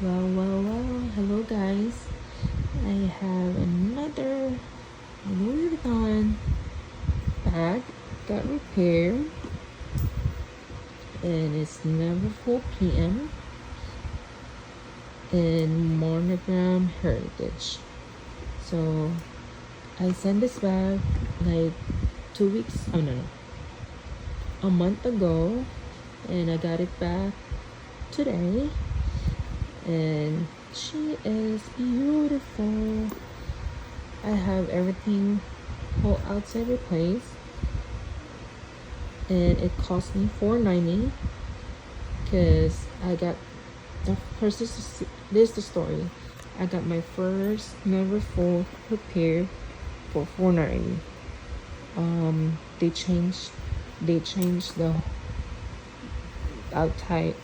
Well, hello guys. I have another Louis Vuitton bag got repaired, and it's Neverfull Pm in monogram heritage. So I sent this bag like 2 weeks, oh no, a month ago, and I got it back today, and she is beautiful. I have everything whole outside replaced, and it cost me $4.90 because I got the first. This is the story. I got my first Neverfull Repair for $4.90. They changed the outside